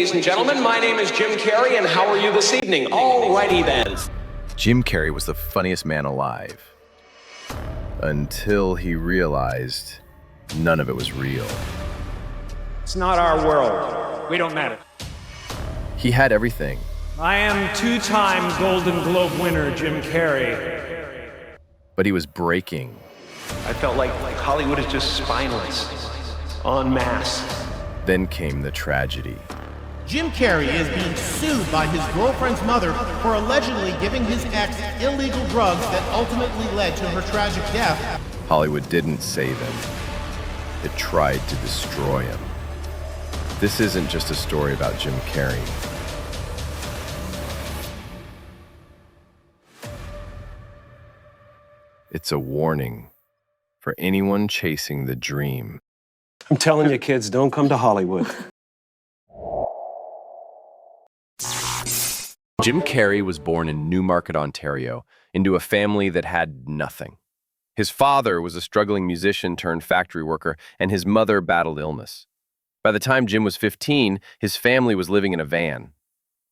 ladies and gentlemen. My name is Jim Carrey, and how are you this evening? Alrighty then. Jim Carrey was the funniest man alive. Until he realized none of it was real. It's not our world. We don't matter. He had everything. I am two-time Golden Globe winner Jim Carrey. But he was breaking. I felt like Hollywood is just spineless, en masse. Then came the tragedy. Jim Carrey is being sued by his girlfriend's mother for allegedly giving his ex illegal drugs that ultimately led to her tragic death. Hollywood didn't save him. It tried to destroy him. This isn't just a story about Jim Carrey. It's a warning for anyone chasing the dream. I'm telling you, kids, don't come to Hollywood. Jim Carrey was born in Newmarket, Ontario, into a family that had nothing. His father was a struggling musician turned factory worker, and his mother battled illness. By the time Jim was 15, his family was living in a van.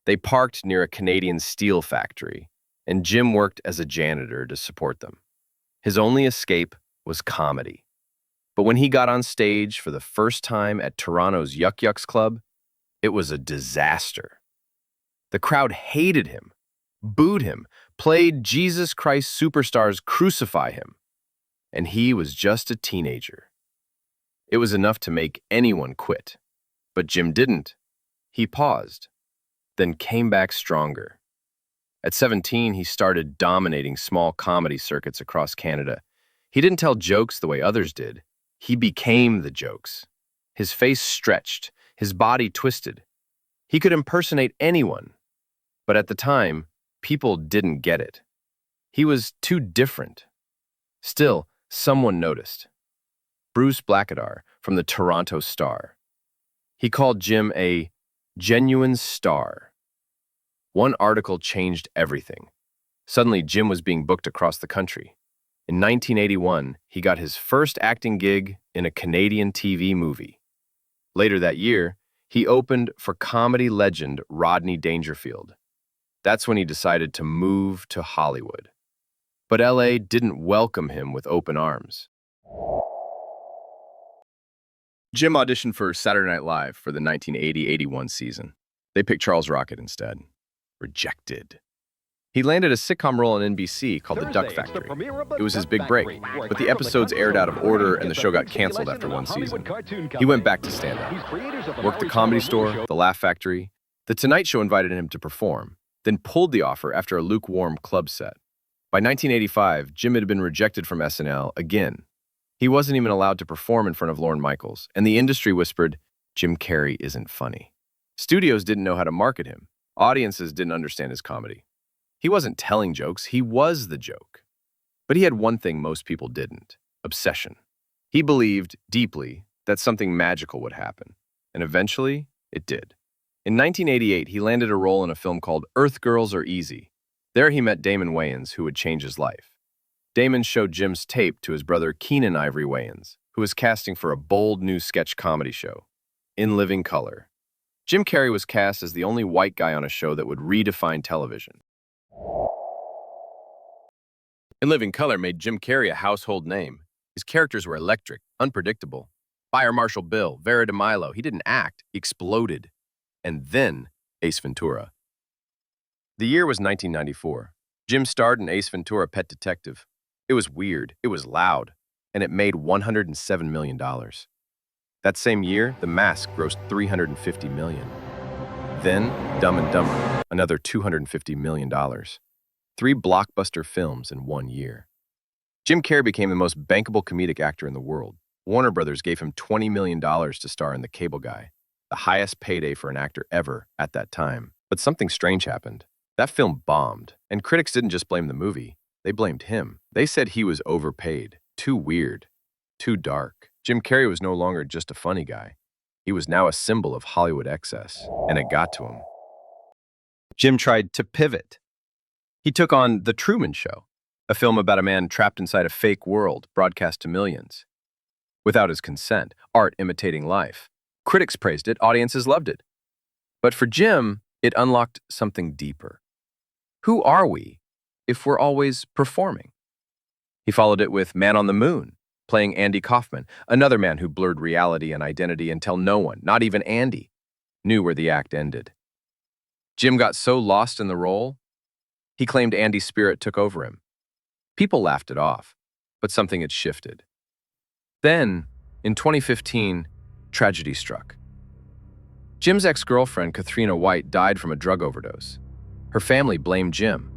They parked near a Canadian steel factory, and Jim worked as a janitor to support them. His only escape was comedy. But when he got on stage for the first time at Toronto's Yuck Yucks Club, it was a disaster. The crowd hated him, booed him, played Jesus Christ Superstar's Crucify Him, and he was just a teenager. It was enough to make anyone quit. But Jim didn't. He paused, then came back stronger. At 17, he started dominating small comedy circuits across Canada. He didn't tell jokes the way others did. He became the jokes. His face stretched, his body twisted. He could impersonate anyone. But at the time, people didn't get it. He was too different. Still, someone noticed. Bruce Blackadar from the Toronto Star. He called Jim a genuine star. One article changed everything. Suddenly, Jim was being booked across the country. In 1981, he got his first acting gig in a Canadian TV movie. Later that year, he opened for comedy legend Rodney Dangerfield. That's when he decided to move to Hollywood. But LA didn't welcome him with open arms. Jim auditioned for Saturday Night Live for the 1980-81 season. They picked Charles Rocket instead. Rejected. He landed a sitcom role on NBC called The Duck Factory. It was his big break, but the episodes aired out of order and the show got canceled after one season. He went back to stand-up, worked the Comedy Store, The Laugh Factory. The Tonight Show invited him to perform, then pulled the offer after a lukewarm club set. By 1985, Jim had been rejected from SNL again. He wasn't even allowed to perform in front of Lorne Michaels, and the industry whispered, Jim Carrey isn't funny. Studios didn't know how to market him. Audiences didn't understand his comedy. He wasn't telling jokes, he was the joke. But he had one thing most people didn't: obsession. He believed deeply that something magical would happen, and eventually it did. In 1988, he landed a role in a film called Earth Girls Are Easy. There he met Damon Wayans, who would change his life. Damon showed Jim's tape to his brother Keenan Ivory Wayans, who was casting for a bold new sketch comedy show, In Living Color. Jim Carrey was cast as the only white guy on a show that would redefine television. In Living Color made Jim Carrey a household name. His characters were electric, unpredictable. Fire Marshal Bill, Vera DeMilo, he didn't act, he exploded. And then Ace Ventura. The year was 1994. Jim starred in Ace Ventura: Pet Detective. It was weird, it was loud, and it made $107 million. That same year, The Mask grossed $350 million. Then, Dumb and Dumber, another $250 million. 3 blockbuster films in 1 year. Jim Carrey became the most bankable comedic actor in the world. Warner Brothers gave him $20 million to star in The Cable Guy, the highest payday for an actor ever at that time. But something strange happened. That film bombed, and critics didn't just blame the movie. They blamed him. They said he was overpaid, too weird, too dark. Jim Carrey was no longer just a funny guy. He was now a symbol of Hollywood excess, and it got to him. Jim tried to pivot. He took on The Truman Show, a film about a man trapped inside a fake world broadcast to millions. Without his consent, art imitating life. Critics praised it, audiences loved it. But for Jim, it unlocked something deeper. Who are we if we're always performing? He followed it with Man on the Moon, playing Andy Kaufman, another man who blurred reality and identity until no one, not even Andy, knew where the act ended. Jim got so lost in the role, he claimed Andy's spirit took over him. People laughed it off, but something had shifted. Then, in 2015, tragedy struck. Jim's ex-girlfriend, Katharina White, died from a drug overdose. Her family blamed Jim.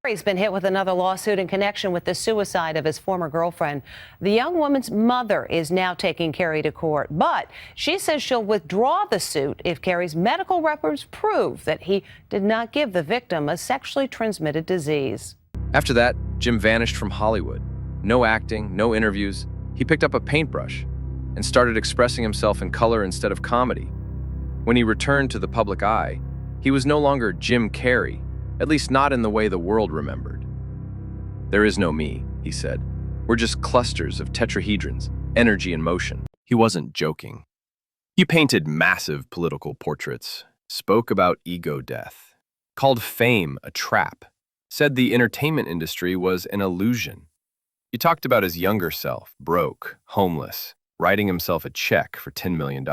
He's been hit with another lawsuit in connection with the suicide of his former girlfriend. The young woman's mother is now taking Carrey to court, but she says she'll withdraw the suit if Carrey's medical records prove that he did not give the victim a sexually transmitted disease. After that, Jim vanished from Hollywood. No acting, no interviews. He picked up a paintbrush and started expressing himself in color instead of comedy. When he returned to the public eye, he was no longer Jim Carrey, at least not in the way the world remembered. "There is no me," he said. "We're just clusters of tetrahedrons, energy and motion." He wasn't joking. He painted massive political portraits, spoke about ego death, called fame a trap, said the entertainment industry was an illusion. He talked about his younger self, broke, homeless, writing himself a check for $10 million,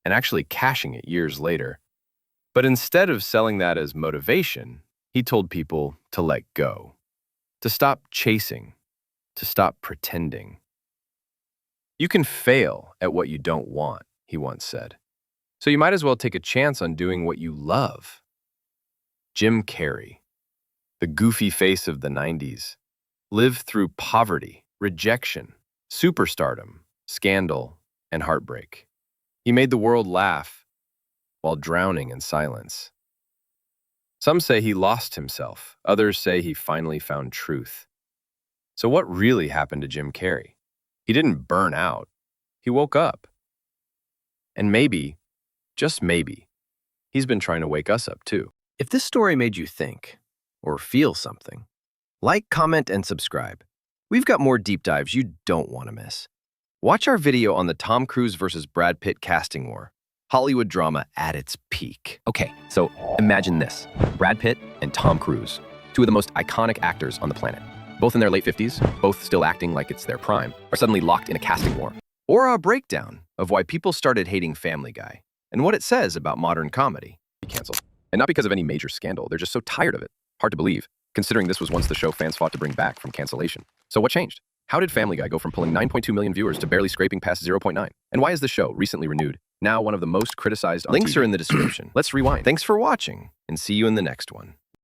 and actually cashing it years later. But instead of selling that as motivation, he told people to let go, to stop chasing, to stop pretending. "You can fail at what you don't want," he once said. "So you might as well take a chance on doing what you love." Jim Carrey, the goofy face of the 90s, lived through poverty, rejection, superstardom, scandal, and heartbreak. He made the world laugh while drowning in silence. Some say he lost himself. Others say he finally found truth. So what really happened to Jim Carrey? He didn't burn out. He woke up. And maybe, just maybe, he's been trying to wake us up too. If this story made you think or feel something, like, comment, and subscribe. We've got more deep dives you don't want to miss. Watch our video on the Tom Cruise versus Brad Pitt casting war. Hollywood drama at its peak. Okay, so imagine this. Brad Pitt and Tom Cruise, two of the most iconic actors on the planet, both in their late 50s, both still acting like it's their prime, are suddenly locked in a casting war. Or a breakdown of why people started hating Family Guy and what it says about modern comedy. Canceled. And not because of any major scandal, they're just so tired of it. Hard to believe, considering this was once the show fans fought to bring back from cancellation. So what changed? How did Family Guy go from pulling 9.2 million viewers to barely scraping past 0.9? And why is the show, recently renewed, now one of the most criticized on Links TV? are in the description. Let's rewind. Thanks for watching, and see you in the next one.